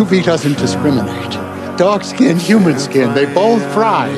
QB doesn't discriminate. Dog skin, human skin, they both fry.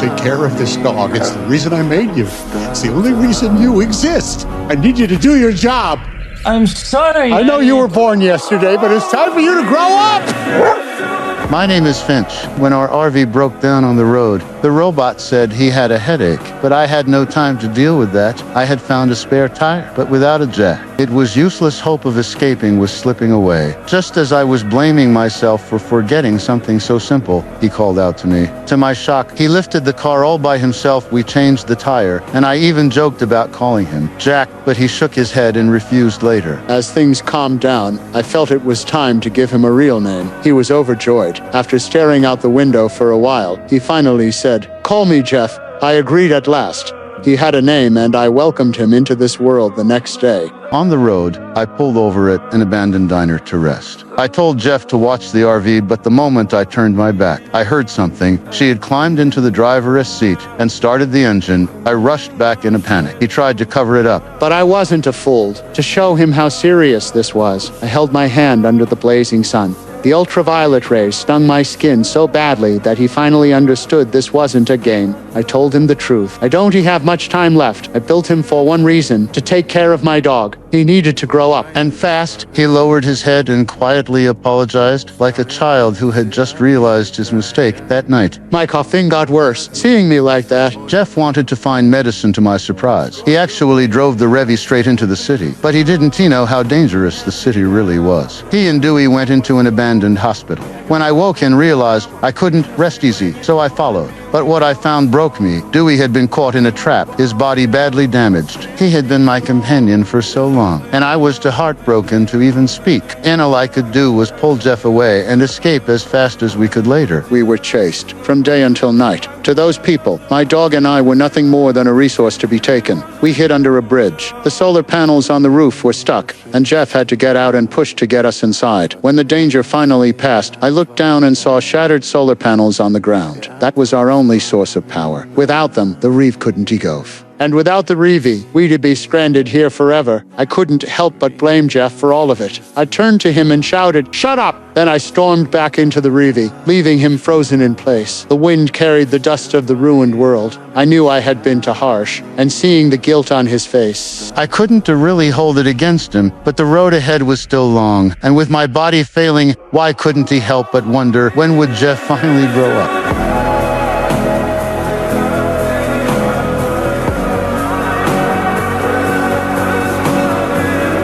Take care of this dog. It's the reason I made you. It's the only reason you exist. I need you to do your job. I'm sorry. I know you were born yesterday, but it's time for you to grow up. My name is Finch. When our RV broke down on the road, the robot said he had a headache, but I had no time to deal with that. I had found a spare tire, but without a jack. It was useless. Hope of escaping was slipping away. Just as I was blaming myself for forgetting something so simple, he called out to me. To my shock, he lifted the car all by himself. We changed the tire, and I even joked about calling him Jack, but he shook his head and refused later. As things calmed down, I felt it was time to give him a real name. He was overjoyed. After staring out the window for a while, he finally said, "Call me Jeff." I agreed at last. He had a name, and I welcomed him into this world the next day. On the road, I pulled over at an abandoned diner to rest. I told Jeff to watch the RV, but the moment I turned my back, I heard something. She had climbed into the driver's seat and started the engine. I rushed back in a panic. He tried to cover it up. But I wasn't fooled. To show him how serious this was, I held my hand under the blazing sun. The ultraviolet rays stung my skin so badly that he finally understood this wasn't a game. I told him the truth. I don't have much time left. I built him for one reason, to take care of my dog. He needed to grow up. And fast. He lowered his head and quietly apologized, like a child who had just realized his mistake that night. My coughing got worse, seeing me like that. Jeff wanted to find medicine, to my surprise. He actually drove the Revy straight into the city, but he didn't know how dangerous the city really was. He and Dewey went into an abandoned hospital. When I woke and realized I couldn't rest easy, so I followed. But what I found broke me. Dewey had been caught in a trap, his body badly damaged. He had been my companion for so long, and I was too heartbroken to even speak. And all I could do was pull Jeff away and escape as fast as we could later. We were chased, from day until night. To those people, my dog and I were nothing more than a resource to be taken. We hid under a bridge. The solar panels on the roof were stuck, and Jeff had to get out and push to get us inside. When the danger finally passed, I looked down and saw shattered solar panels on the ground. That was our only source of power. Without them, the reef couldn't go. And without the Reevy, we'd be stranded here forever. I couldn't help but blame Jeff for all of it. I turned to him and shouted, "Shut up!" Then I stormed back into the Reevy, leaving him frozen in place. The wind carried the dust of the ruined world. I knew I had been too harsh, and seeing the guilt on his face, I couldn't really hold it against him, but the road ahead was still long, and with my body failing, why couldn't he help but wonder, when would Jeff finally grow up?